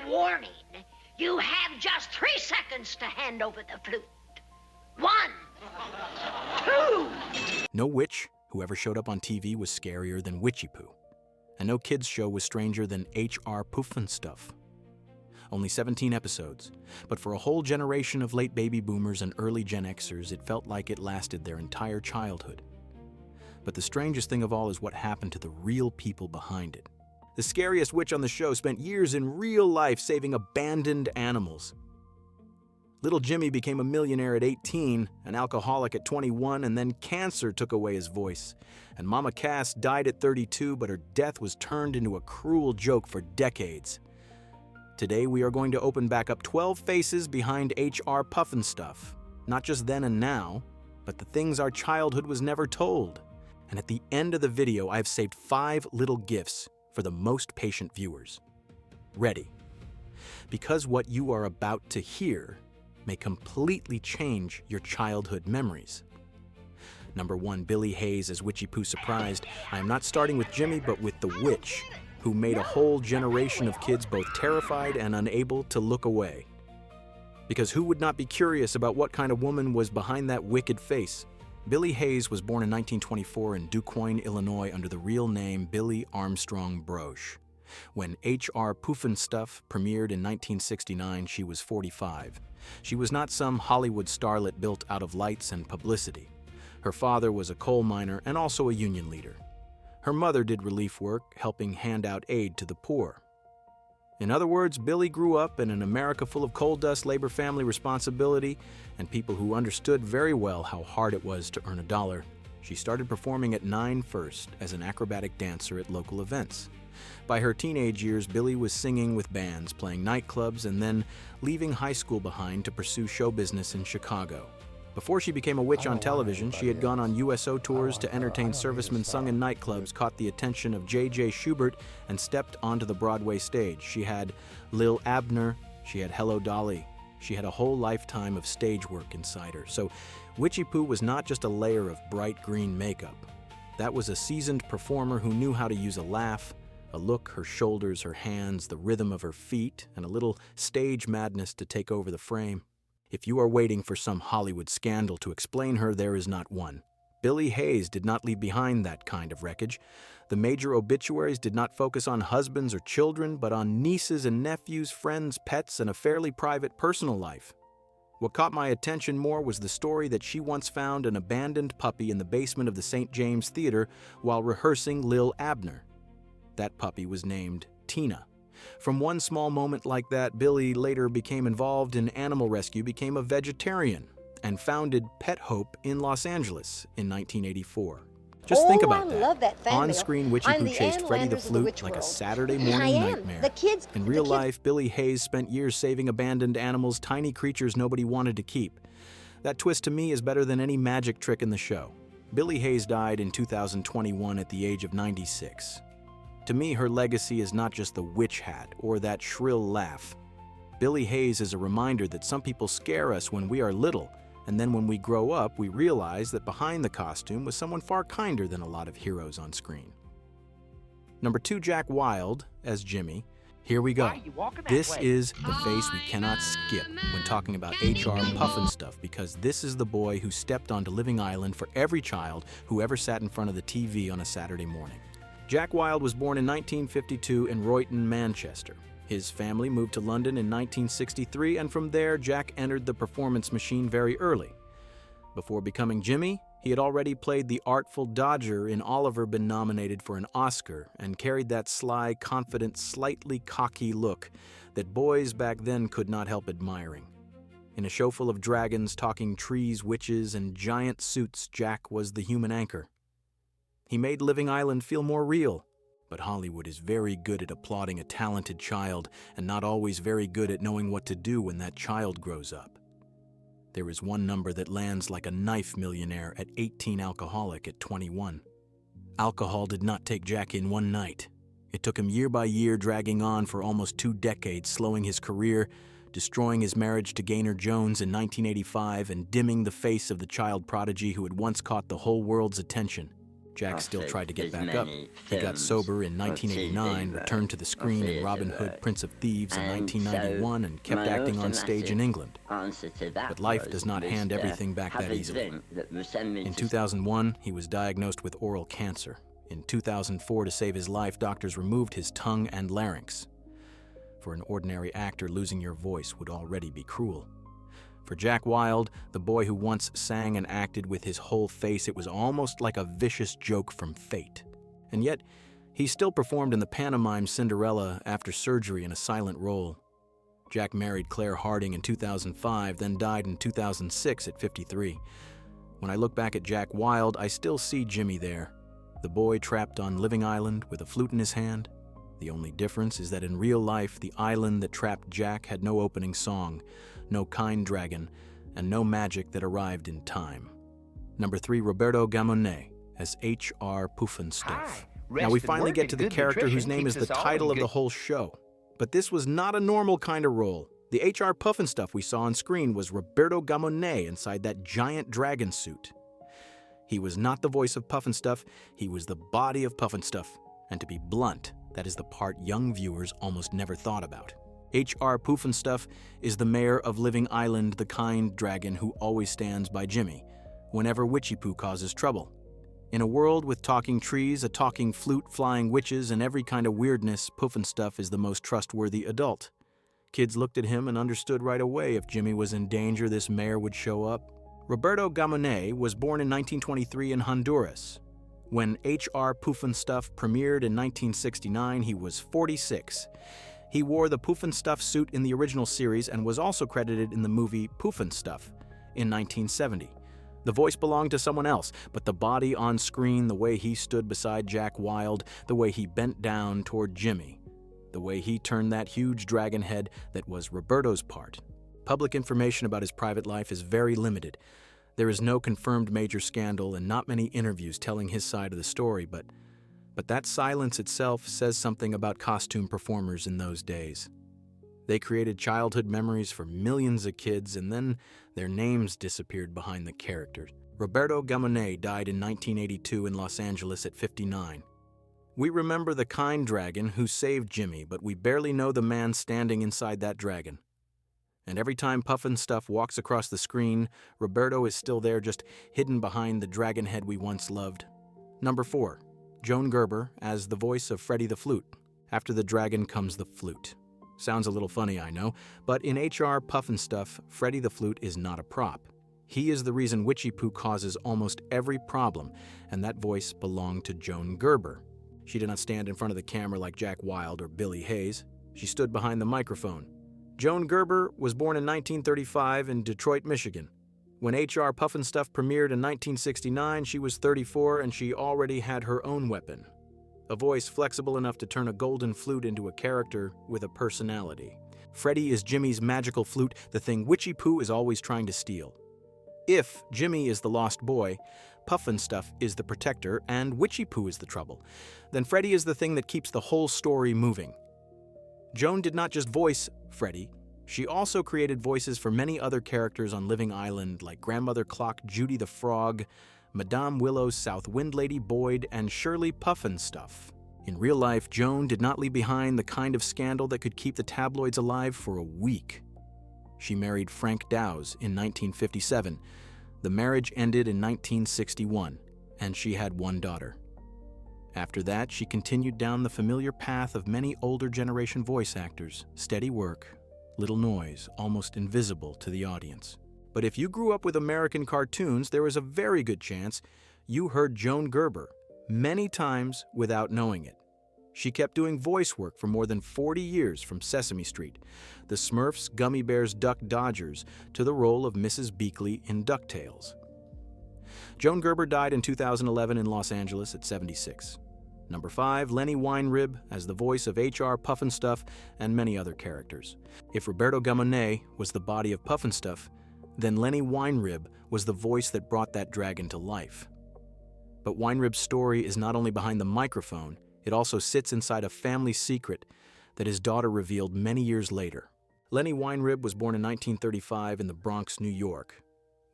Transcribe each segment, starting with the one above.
warning. You have just 3 seconds to hand over the flute. 1, 2. No witch who ever showed up on TV was scarier than Witchiepoo, and no kids show was stranger than HR Pufnstuf. Only 17 episodes, but for a whole generation of late baby boomers and early Gen Xers, it felt like it lasted their entire childhood. But the strangest thing of all is what happened to the real people behind it. The scariest witch on the show spent years in real life saving abandoned animals. Little Jimmy became a millionaire at 18, an alcoholic at 21, and then cancer took away his voice. And Mama Cass died at 32, but her death was turned into a cruel joke for decades. Today we are going to open back up 12 faces behind HR Pufnstuf. Not just then and now, but the things our childhood was never told. And at the end of the video, I've saved 5 little gifts for the most patient viewers. Ready? Because what you are about to hear may completely change your childhood memories. Number 1, Billie Hayes as Witchiepoo surprised. I am not starting with Jimmy, but with the witch, who made a whole generation of kids both terrified and unable to look away. Because who would not be curious about what kind of woman was behind that wicked face? Billie Hayes was born in 1924 in DuQuoin, Illinois under the real name Billie Armstrong Broche. When HR Pufnstuf premiered in 1969, she was 45. She was not some Hollywood starlet built out of lights and publicity. Her father was a coal miner and also a union leader. Her mother did relief work, helping hand out aid to the poor. In other words, Billie grew up in an America full of coal dust, labor, family responsibility, and people who understood very well how hard it was to earn a dollar. She started performing at 9 first as an acrobatic dancer at local events. By her teenage years, Billie was singing with bands, playing nightclubs, and then leaving high school behind to pursue show business in Chicago. Before she became a witch on television, she had gone on USO tours to entertain servicemen, sung in nightclubs, caught the attention of J.J. Schubert, and stepped onto the Broadway stage. She had Lil Abner, she had Hello Dolly. She had a whole lifetime of stage work inside her. So Witchiepoo was not just a layer of bright green makeup. That was a seasoned performer who knew how to use a laugh, a look, her shoulders, her hands, the rhythm of her feet, and a little stage madness to take over the frame. If you are waiting for some Hollywood scandal to explain her, there is not one. Billie Hayes did not leave behind that kind of wreckage. The major obituaries did not focus on husbands or children, but on nieces and nephews, friends, pets, and a fairly private personal life. What caught my attention more was the story that she once found an abandoned puppy in the basement of the St. James Theater while rehearsing Lil Abner. That puppy was named Tina. From one small moment like that, Billie later became involved in animal rescue, became a vegetarian, and founded Pet Hope in Los Angeles in 1984. Just think about that. Love that family. On-screen Witchiepoo chased Freddy the Flute like a Saturday morning nightmare. In real life, Billie Hayes spent years saving abandoned animals, tiny creatures nobody wanted to keep. That twist to me is better than any magic trick in the show. Billie Hayes died in 2021 at the age of 96. To me, her legacy is not just the witch hat or that shrill laugh. Billie Hayes is a reminder that some people scare us when we are little, and then when we grow up, we realize that behind the costume was someone far kinder than a lot of heroes on screen. Number 2, Jack Wilde as Jimmy. Here we go. This is the face we cannot skip when talking about HR Pufnstuf, because this is the boy who stepped onto Living Island for every child who ever sat in front of the TV on a Saturday morning. Jack Wilde was born in 1952 in Royton, Manchester. His family moved to London in 1963, and from there, Jack entered the performance machine very early. Before becoming Jimmy, he had already played the artful Dodger in Oliver, been nominated for an Oscar, and carried that sly, confident, slightly cocky look that boys back then could not help admiring. In a show full of dragons, talking trees, witches, and giant suits, Jack was the human anchor. He made Living Island feel more real, but Hollywood is very good at applauding a talented child and not always very good at knowing what to do when that child grows up. There is one number that lands like a knife, millionaire at 18, alcoholic at 21. Alcohol did not take Jack in one night. It took him year by year, dragging on for almost 2 decades, slowing his career, destroying his marriage to Gaynor Jones in 1985, and dimming the face of the child prodigy who had once caught the whole world's attention. Jack still tried to get back up. He got sober in 1989, returned to the screen in Robin Hood, Prince of Thieves in 1991, and kept acting on stage in England. But life does not hand everything back that easily. In 2001, he was diagnosed with oral cancer. In 2004, to save his life, doctors removed his tongue and larynx. For an ordinary actor, losing your voice would already be cruel. For Jack Wilde, the boy who once sang and acted with his whole face, it was almost like a vicious joke from fate. And yet, he still performed in the pantomime Cinderella after surgery in a silent role. Jack married Claire Harding in 2005, then died in 2006 at 53. When I look back at Jack Wilde, I still see Jimmy there, the boy trapped on Living Island with a flute in his hand. The only difference is that in real life, the island that trapped Jack had no opening song, no kind dragon, and no magic that arrived in time. Number 3, Roberto Gamon as HR Pufnstuf. Now we finally get to the character whose name is the title of the whole show. But this was not a normal kind of role. The HR Pufnstuf we saw on screen was Roberto Gamon inside that giant dragon suit. He was not the voice of Pufnstuf, he was the body of Pufnstuf. And to be blunt, that is the part young viewers almost never thought about. HR Pufnstuf is the mayor of Living Island, the kind dragon who always stands by Jimmy whenever Witchiepoo causes trouble. In a world with talking trees, a talking flute, flying witches, and every kind of weirdness, Pufnstuf is the most trustworthy adult. Kids looked at him and understood right away if Jimmy was in danger, this mayor would show up. Roberto Gamon was born in 1923 in Honduras. When HR Pufnstuf premiered in 1969, he was 46. He wore the Pufnstuf suit in the original series and was also credited in the movie Pufnstuf in 1970. The voice belonged to someone else, but the body on screen, the way he stood beside Jack Wilde, the way he bent down toward Jimmy, the way he turned that huge dragon head that was Roberto's part. Public information about his private life is very limited. There is no confirmed major scandal and not many interviews telling his side of the story, but that silence itself says something about costume performers in those days. They created childhood memories for millions of kids, and then their names disappeared behind the characters. Roberto Gamon died in 1982 in Los Angeles at 59. We remember the kind dragon who saved Jimmy, but we barely know the man standing inside that dragon. And every time Pufnstuf walks across the screen, Roberto is still there, just hidden behind the dragon head we once loved. Number 4, Joan Gerber as the voice of Freddy the Flute. After the dragon comes the flute. Sounds a little funny, I know, but in HR Pufnstuf, Freddy the Flute is not a prop. He is the reason Witchiepoo causes almost every problem, and that voice belonged to Joan Gerber. She did not stand in front of the camera like Jack Wilde or Billie Hayes. She stood behind the microphone. Joan Gerber was born in 1935 in Detroit, Michigan. When HR Pufnstuf premiered in 1969, she was 34 and she already had her own weapon. A voice flexible enough to turn a golden flute into a character with a personality. Freddy is Jimmy's magical flute, the thing Witchiepoo is always trying to steal. If Jimmy is the lost boy, Pufnstuf is the protector, and Witchiepoo is the trouble, then Freddy is the thing that keeps the whole story moving. Joan did not just voice Freddy, she also created voices for many other characters on Living Island like Grandmother Clock, Judy the Frog, Madame Willow, South Wind Lady Boyd, and Shirley Pufnstuf. In real life, Joan did not leave behind the kind of scandal that could keep the tabloids alive for a week. She married Frank Dowse in 1957. The marriage ended in 1961, and she had one daughter. After that, she continued down the familiar path of many older generation voice actors. Steady work, little noise, almost invisible to the audience. But if you grew up with American cartoons, there was a very good chance you heard Joan Gerber many times without knowing it. She kept doing voice work for more than 40 years, from Sesame Street, the Smurfs, Gummy Bears, Duck Dodgers, to the role of Mrs. Beakley in DuckTales. Joan Gerber died in 2011 in Los Angeles at 76. Number 5, Lenny Weinrib as the voice of HR Pufnstuf and many other characters. If Roberto Gamon was the body of Pufnstuf, then Lenny Weinrib was the voice that brought that dragon to life. But Weinrib's story is not only behind the microphone, it also sits inside a family secret that his daughter revealed many years later. Lenny Weinrib was born in 1935 in the Bronx, New York.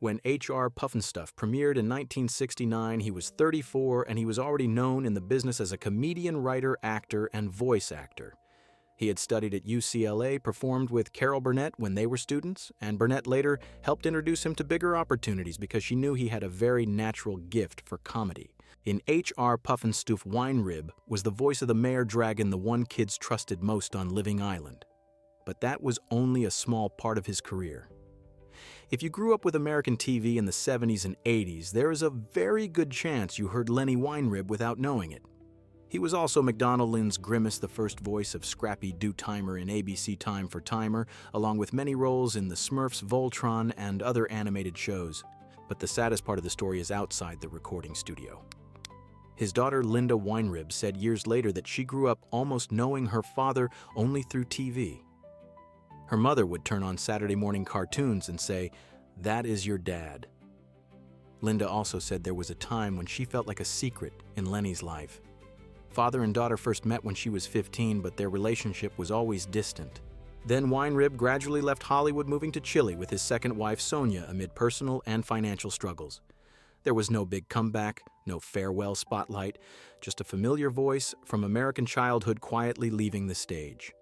When HR Pufnstuf premiered in 1969, he was 34 and he was already known in the business as a comedian, writer, actor, and voice actor. He had studied at UCLA, performed with Carol Burnett when they were students, and Burnett later helped introduce him to bigger opportunities because she knew he had a very natural gift for comedy. In HR Pufnstuf, Weinrib was the voice of the mayor dragon the one kids trusted most on Living Island. But that was only a small part of his career. If you grew up with American TV in the 70s and 80s, there is a very good chance you heard Lenny Weinrib without knowing it. He was also McDonnell Lynn's Grimace, the first voice of Scrappy Do-Timer in ABC Time for Timer, along with many roles in the Smurfs, Voltron, and other animated shows. But the saddest part of the story is outside the recording studio. His daughter Linda Weinrib said years later that she grew up almost knowing her father only through TV. Her mother would turn on Saturday morning cartoons and say, "That is your dad." Linda also said there was a time when she felt like a secret in Lenny's life. Father and daughter first met when she was 15, but their relationship was always distant. Then Weinrib gradually left Hollywood, moving to Chile with his second wife Sonia amid personal and financial struggles. There was no big comeback, no farewell spotlight, just a familiar voice from American childhood quietly leaving the stage.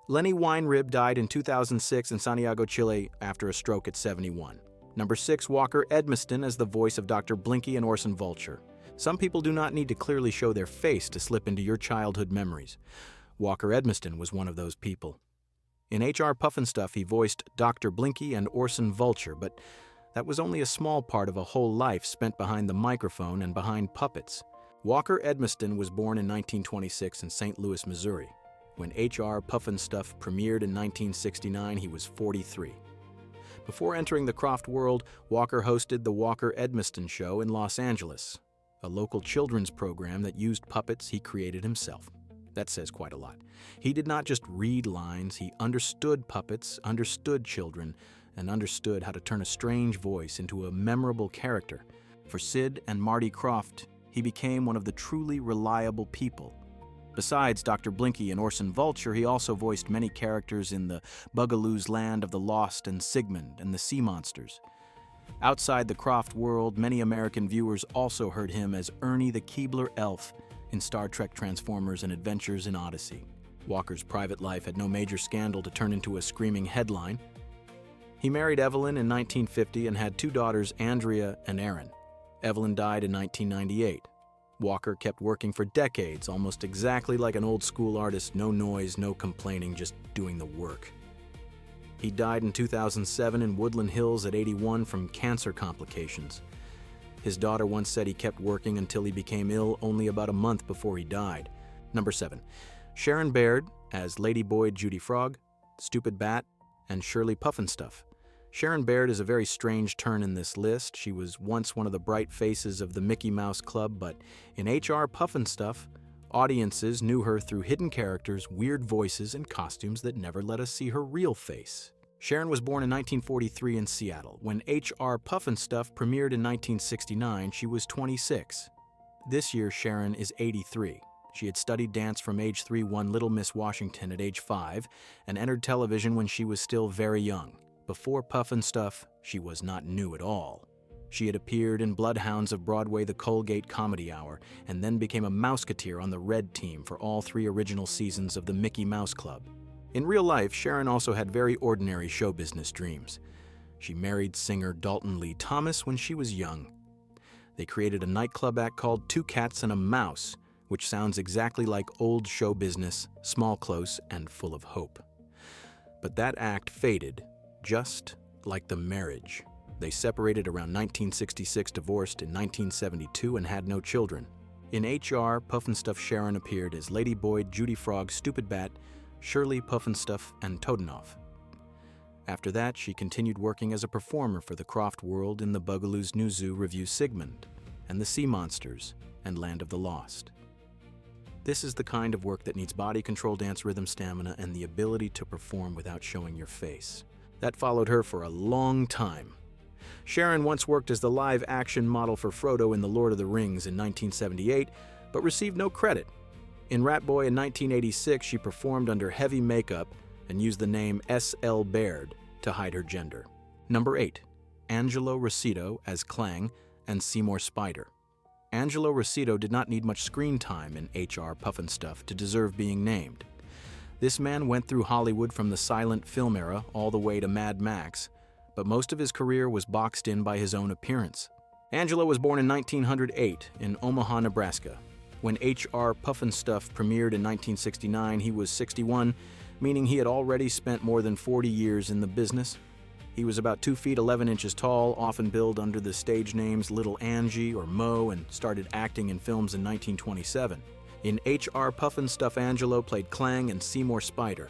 Lenny Weinrib died in 2006 in Santiago, Chile, after a stroke at 71. Number 6, Walker Edmiston as the voice of Dr. Blinky and Orson Vulture. Some people do not need to clearly show their face to slip into your childhood memories. Walker Edmiston was one of those people. In HR Pufnstuf, he voiced Dr. Blinky and Orson Vulture, but that was only a small part of a whole life spent behind the microphone and behind puppets. Walker Edmiston was born in 1926 in St. Louis, Missouri. When HR Pufnstuf premiered in 1969, he was 43. Before entering the Croft world, Walker hosted the Walker Edmiston Show in Los Angeles, a local children's program that used puppets he created himself. That says quite a lot. He did not just read lines, he understood puppets, understood children, and understood how to turn a strange voice into a memorable character. For Sid and Marty Krofft, he became one of the truly reliable people. Besides Dr. Blinky and Orson Vulture, he also voiced many characters in the Bugaloo's Land of the Lost and Sigmund and the Sea Monsters. Outside the Croft world, many American viewers also heard him as Ernie the Keebler Elf in Star Trek Transformers and Adventures in Odyssey. Walker's private life had no major scandal to turn into a screaming headline. He married Evelyn in 1950 and had 2 daughters, Andrea and Erin. Evelyn died in 1998. Walker kept working for decades, almost exactly like an old-school artist, no noise, no complaining, just doing the work. He died in 2007 in Woodland Hills at 81 from cancer complications. His daughter once said he kept working until he became ill only about a month before he died. Number 7, Sharon Baird as Lady Boyd Judy Frog, Stupid Bat, and Shirley Pufnstuf. Sharon Baird is a very strange turn in this list. She was once one of the bright faces of the Mickey Mouse Club, but in HR Pufnstuf, audiences knew her through hidden characters, weird voices, and costumes that never let us see her real face. Sharon was born in 1943 in Seattle. When HR Pufnstuf premiered in 1969, she was 26. This year, Sharon is 83. She had studied dance from age 3, won Little Miss Washington at age 5, and entered television when she was still very young. Before Pufnstuf, she was not new at all. She had appeared in Bloodhounds of Broadway, the Colgate Comedy Hour, and then became a Mouseketeer on the Red Team for all 3 original seasons of the Mickey Mouse Club. In real life, Sharon also had very ordinary show business dreams. She married singer Dalton Lee Thomas when she was young. They created a nightclub act called Two Cats and a Mouse, which sounds exactly like old show business, small, close, and full of hope. But that act faded, just like the marriage. They separated around 1966, divorced in 1972, and had no children. In HR Pufnstuf, Sharon appeared as Lady Boyd, Judy Frog, Stupid Bat, Shirley Pufnstuf, and Totenhoff. After that, she continued working as a performer for the Croft world in the Bugaloo's New Zoo revue Sigmund, and the Sea Monsters, and Land of the Lost. This is the kind of work that needs body control, dance, rhythm, stamina, and the ability to perform without showing your face. That followed her for a long time. Sharon once worked as the live-action model for Frodo in The Lord of the Rings in 1978, but received no credit. In Rat Boy in 1986, she performed under heavy makeup and used the name S.L. Baird to hide her gender. Number 8. Angelo Rossitto as Clang and Seymour Spider. Angelo Rossitto did not need much screen time in HR Pufnstuf to deserve being named. This man went through Hollywood from the silent film era all the way to Mad Max, but most of his career was boxed in by his own appearance. Angelo was born in 1908 in Omaha, Nebraska. When HR Pufnstuf premiered in 1969, he was 61, meaning he had already spent more than 40 years in the business. He was about 2 feet 11 inches tall, often billed under the stage names Little Angie or Mo, and started acting in films in 1927. In HR Pufnstuf, Angelo played Clang and Seymour Spider.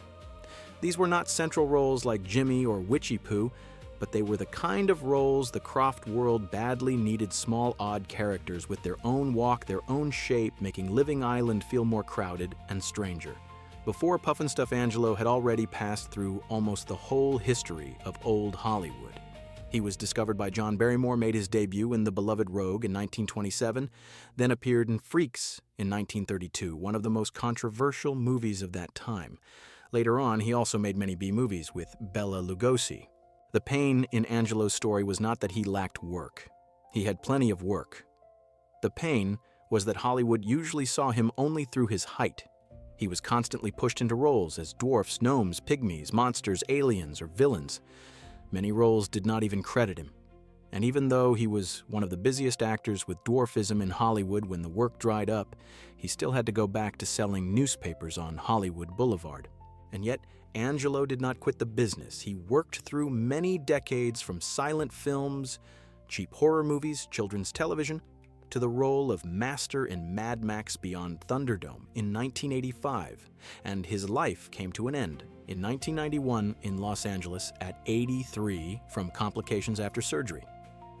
These were not central roles like Jimmy or Witchiepoo, but they were the kind of roles the Croft world badly needed: small, odd characters with their own walk, their own shape, making Living Island feel more crowded and stranger. Before Pufnstuf, Angelo had already passed through almost the whole history of old Hollywood. He was discovered by John Barrymore, made his debut in The Beloved Rogue in 1927, then appeared in Freaks in 1932, one of the most controversial movies of that time. Later on, he also made many B-movies with Bela Lugosi. The pain in Angelo's story was not that he lacked work. He had plenty of work. The pain was that Hollywood usually saw him only through his height. He was constantly pushed into roles as dwarfs, gnomes, pygmies, monsters, aliens, or villains. Many roles did not even credit him. And even though he was one of the busiest actors with dwarfism in Hollywood when the work dried up, he still had to go back to selling newspapers on Hollywood Boulevard. And yet, Angelo did not quit the business. He worked through many decades, from silent films, cheap horror movies, children's television, to the role of Master in Mad Max Beyond Thunderdome in 1985, and his life came to an end in 1991 in Los Angeles at 83 from complications after surgery.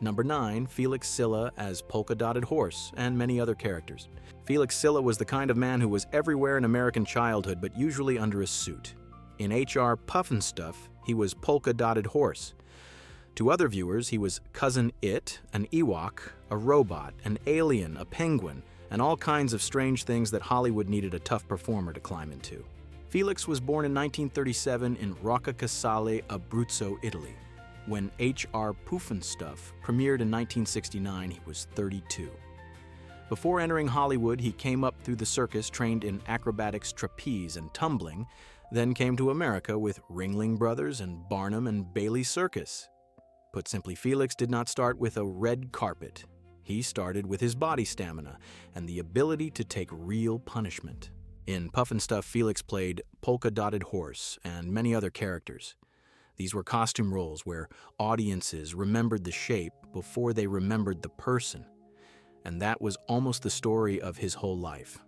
Number 9, Felix Silla as Polka Dotted Horse, and many other characters. Felix Silla was the kind of man who was everywhere in American childhood, but usually under a suit. In HR Pufnstuf, he was Polka Dotted Horse. To other viewers, he was Cousin It, an Ewok, a robot, an alien, a penguin, and all kinds of strange things that Hollywood needed a tough performer to climb into. Felix was born in 1937 in Roccascassale, Abruzzo, Italy. When HR Pufnstuf premiered in 1969, he was 32. Before entering Hollywood, he came up through the circus, trained in acrobatics, trapeze, and tumbling, then came to America with Ringling Brothers and Barnum and Bailey Circus. Put simply, Felix did not start with a red carpet. He started with his body stamina and the ability to take real punishment. In Pufnstuf, Felix played Polka Dotted Horse and many other characters. These were costume roles where audiences remembered the shape before they remembered the person. And that was almost the story of his whole life.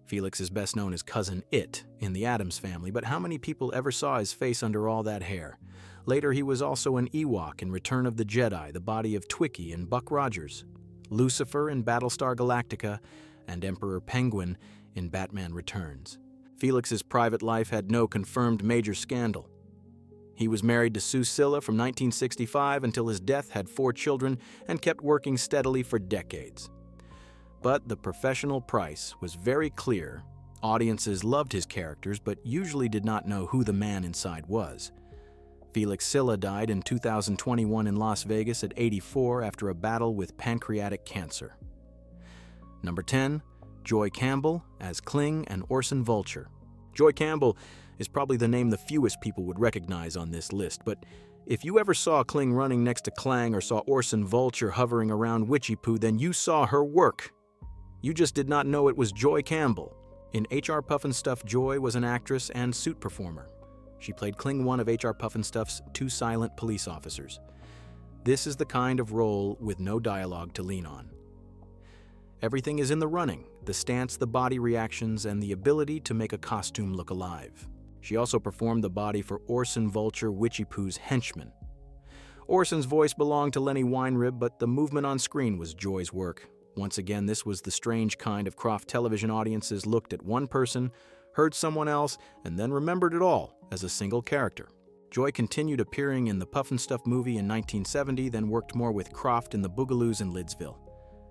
Felix is best known as Cousin It in The Addams Family, but how many people ever saw his face under all that hair? Later, he was also an Ewok in Return of the Jedi, the body of Twiki in Buck Rogers, Lucifer in Battlestar Galactica, and Emperor Penguin in Batman Returns. Felix's private life had no confirmed major scandal. He was married to Sue Silla from 1965 until his death, had 4 children, and kept working steadily for decades. But the professional price was very clear. Audiences loved his characters, but usually did not know who the man inside was. Felix Silla died in 2021 in Las Vegas at 84 after a battle with pancreatic cancer. Number 10, Joy Campbell as Kling and Orson Vulture. Joy Campbell is probably the name the fewest people would recognize on this list, but if you ever saw Kling running next to Clang or saw Orson Vulture hovering around Witchiepoo, then you saw her work. You just did not know it was Joy Campbell. In HR Pufnstuf, Joy was an actress and suit performer. She played Kling, one of HR Pufnstuf's 2 silent police officers. This is the kind of role with no dialogue to lean on. Everything is in the running: the stance, the body reactions, and the ability to make a costume look alive. She also performed the body for Orson Vulture, Witchiepoo's henchman. Orson's voice belonged to Lenny Weinrib, but the movement on screen was Joy's work. Once again, this was the strange kind of Croft television audiences looked at one person, heard someone else, and then remembered it all as a single character. Joy continued appearing in the Pufnstuf movie in 1970, then worked more with Croft in the Boogaloos in Lidsville.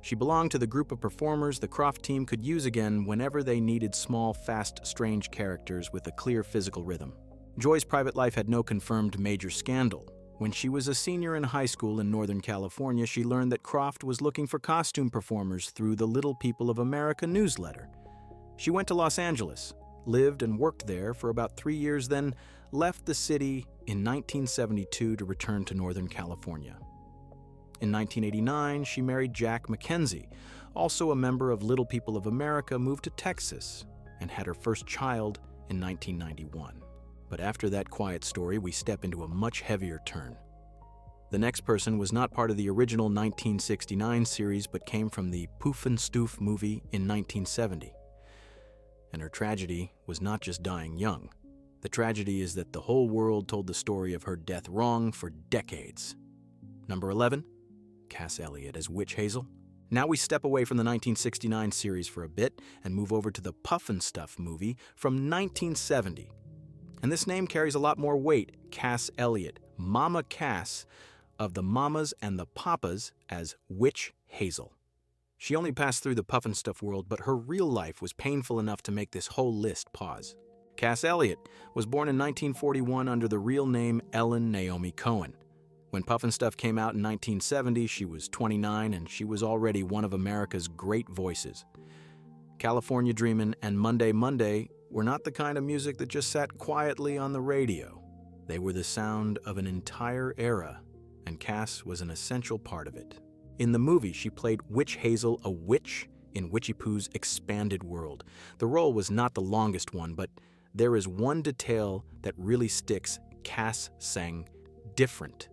She belonged to the group of performers the Croft team could use again whenever they needed small, fast, strange characters with a clear physical rhythm. Joy's private life had no confirmed major scandal. When she was a senior in high school in Northern California, she learned that Croft was looking for costume performers through the Little People of America newsletter. She went to Los Angeles, lived and worked there for about 3 years, then left the city in 1972 to return to Northern California. In 1989, she married Jack McKenzie, also a member of Little People of America, moved to Texas, and had her first child in 1991. But after that quiet story, we step into a much heavier turn. The next person was not part of the original 1969 series, but came from the Pufnstuf movie in 1970. And her tragedy was not just dying young. The tragedy is that the whole world told the story of her death wrong for decades. Number 11, Cass Elliot as Witch Hazel. Now we step away from the 1969 series for a bit and move over to the Pufnstuf movie from 1970. And this name carries a lot more weight, Cass Elliot, Mama Cass of the Mamas and the Papas as Witch Hazel. She only passed through the Pufnstuf world, but her real life was painful enough to make this whole list pause. Cass Elliot was born in 1941 under the real name Ellen Naomi Cohen. When Pufnstuf came out in 1970, she was 29 and she was already one of America's great voices. California Dreamin' and Monday Monday were not the kind of music that just sat quietly on the radio. They were the sound of an entire era, and Cass was an essential part of it. In the movie, she played Witch Hazel, a witch in Witchiepoo's expanded world. The role was not the longest one, but there is one detail that really sticks. Cass sang different.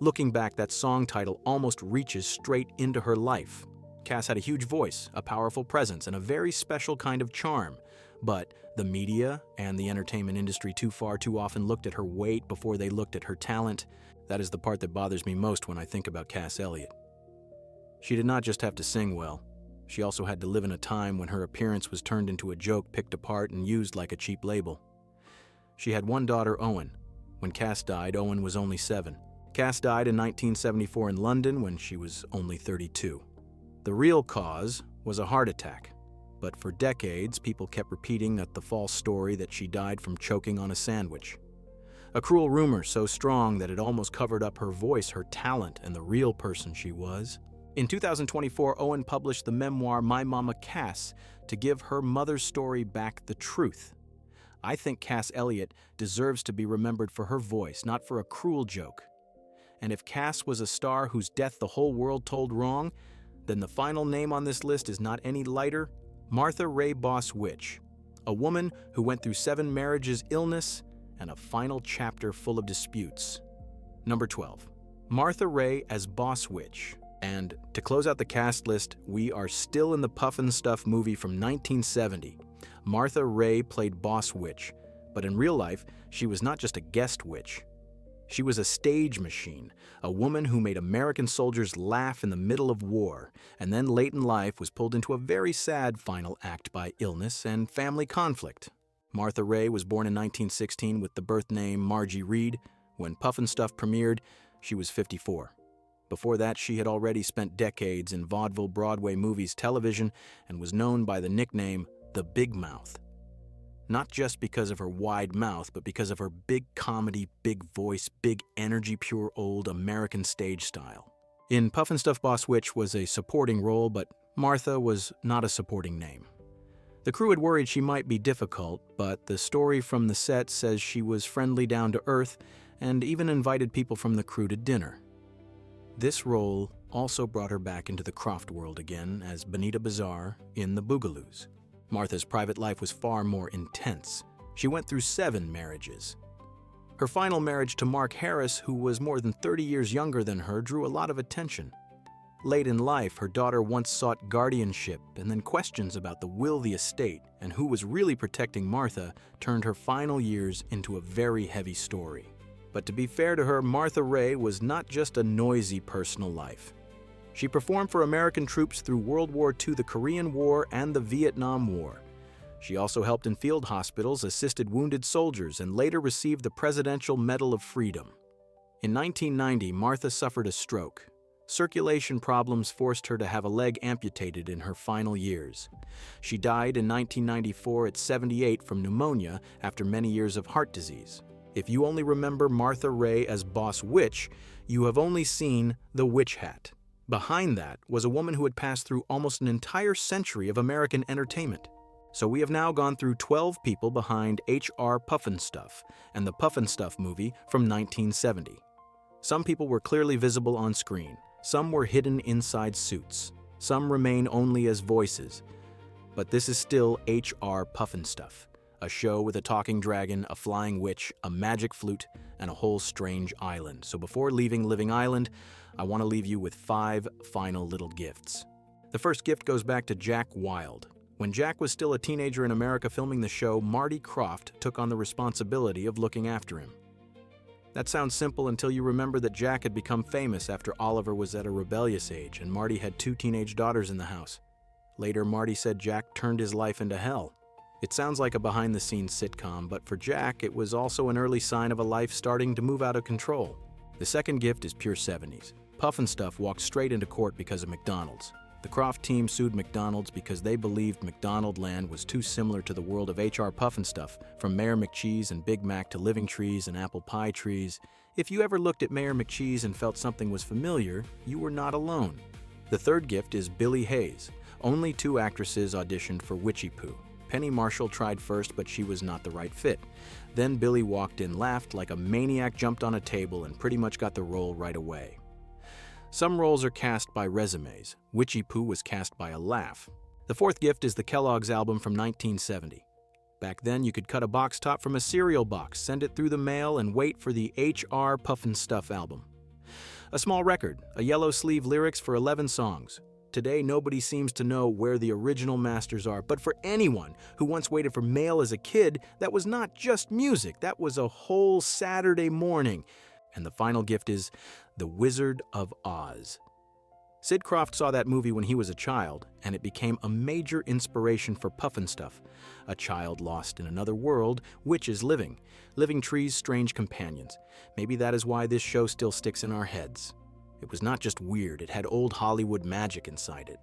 Looking back, that song title almost reaches straight into her life. Cass had a huge voice, a powerful presence, and a very special kind of charm. But the media and the entertainment industry too often looked at her weight before they looked at her talent. That is the part that bothers me most when I think about Cass Elliot. She did not just have to sing well. She also had to live in a time when her appearance was turned into a joke picked apart and used like a cheap label. She had one daughter, Owen. When Cass died, Owen was only 7. Cass died in 1974 in London when she was only 32. The real cause was a heart attack, but for decades people kept repeating that the false story that she died from choking on a sandwich. A cruel rumor so strong that it almost covered up her voice, her talent, and the real person she was. In 2024, Owen published the memoir My Mama Cass to give her mother's story back the truth. I think Cass Elliot deserves to be remembered for her voice, not for a cruel joke. And if Cass was a star whose death the whole world told wrong, then the final name on this list is not any lighter. Martha Raye Boss Witch, a woman who went through 7 marriages, illness, and a final chapter full of disputes. Number 12, Martha Raye as Boss Witch. And to close out the cast list, we are still in the Pufnstuf movie from 1970. Martha Raye played Boss Witch, but in real life, she was not just a guest witch. She was a stage machine, a woman who made American soldiers laugh in the middle of war, and then late in life was pulled into a very sad final act by illness and family conflict. Martha Raye was born in 1916 with the birth name Margie Reed. When Pufnstuf premiered, she was 54. Before that, she had already spent decades in vaudeville, Broadway movies, television, and was known by the nickname The Big Mouth. Not just because of her wide mouth, but because of her big comedy, big voice, big energy, pure old American stage style. In Pufnstuf, Boss Witch was a supporting role, but Martha was not a supporting name. The crew had worried she might be difficult, but the story from the set says she was friendly, down to earth, and even invited people from the crew to dinner. This role also brought her back into the Croft world again as Benita Bazaar in The Boogaloos. Martha's private life was far more intense. She went through 7 marriages. Her final marriage to Mark Harris, who was more than 30 years younger than her, drew a lot of attention. Late in life, her daughter once sought guardianship, and then questions about the will of the estate and who was really protecting Martha turned her final years into a very heavy story. But to be fair to her, Martha Raye was not just a noisy personal life. She performed for American troops through World War II, the Korean War, and the Vietnam War. She also helped in field hospitals, assisted wounded soldiers, and later received the Presidential Medal of Freedom. In 1990, Martha suffered a stroke. Circulation problems forced her to have a leg amputated in her final years. She died in 1994 at 78 from pneumonia after many years of heart disease. If you only remember Martha Raye as Boss Witch, you have only seen the witch hat. Behind that was a woman who had passed through almost an entire century of American entertainment. So we have now gone through 12 people behind HR Pufnstuf and the Pufnstuf movie from 1970. Some people were clearly visible on screen. Some were hidden inside suits. Some remain only as voices. But this is still HR Pufnstuf, a show with a talking dragon, a flying witch, a magic flute, and a whole strange island. So before leaving Living Island, I want to leave you with 5 final little gifts. The first gift goes back to Jack Wild. When Jack was still a teenager in America filming the show, Marty Krofft took on the responsibility of looking after him. That sounds simple until you remember that Jack had become famous after Oliver was at a rebellious age and Marty had 2 teenage daughters in the house. Later, Marty said Jack turned his life into hell. It sounds like a behind-the-scenes sitcom, but for Jack, it was also an early sign of a life starting to move out of control. The second gift is pure 70s. Pufnstuf walked straight into court because of McDonald's. The Krofft team sued McDonald's because they believed McDonaldland was too similar to the world of HR Pufnstuf, from Mayor McCheese and Big Mac to living trees and apple pie trees. If you ever looked at Mayor McCheese and felt something was familiar, you were not alone. The third gift is Billie Hayes. Only 2 actresses auditioned for Witchiepoo. Penny Marshall tried first, but she was not the right fit. Then Billie walked in, laughed like a maniac, jumped on a table, and pretty much got the role right away. Some roles are cast by resumes. Witchiepoo was cast by a laugh. The fourth gift is the Kellogg's album from 1970. Back then, you could cut a box top from a cereal box, send it through the mail, and wait for the HR Pufnstuf album. A small record, a yellow sleeve lyrics for 11 songs. Today, nobody seems to know where the original masters are, but for anyone who once waited for mail as a kid, that was not just music, that was a whole Saturday morning. And the final gift is The Wizard of Oz. Sid Krofft saw that movie when he was a child, and it became a major inspiration for Pufnstuf. A child lost in another world, witches living trees, strange companions. Maybe that is why this show still sticks in our heads. It was not just weird, it had old Hollywood magic inside it.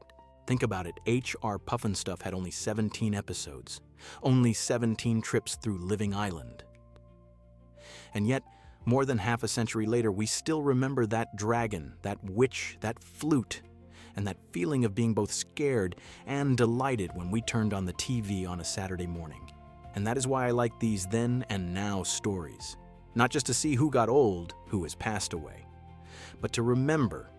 Think about it, HR Pufnstuf had only 17 episodes, only 17 trips through Living Island. And yet, more than half a century later, we still remember that dragon, that witch, that flute, and that feeling of being both scared and delighted when we turned on the TV on a Saturday morning. And that is why I like these then and now stories. Not just to see who got old, who has passed away, but to remember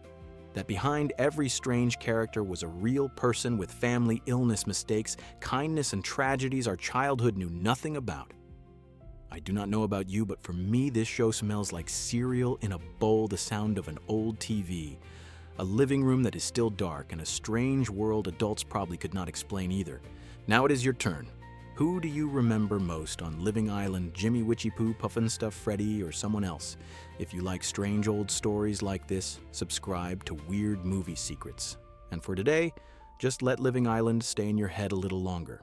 that behind every strange character was a real person with family illness, mistakes, kindness, and tragedies our childhood knew nothing about. I do not know about you, but for me, this show smells like cereal in a bowl, the sound of an old TV, a living room that is still dark, and a strange world adults probably could not explain either. Now it is your turn. Who do you remember most on Living Island, Jimmy Witchiepoo, Pufnstuf, Freddy, or someone else? If you like strange old stories like this, subscribe to Weird Movie Secrets. And for today, just let Living Island stay in your head a little longer.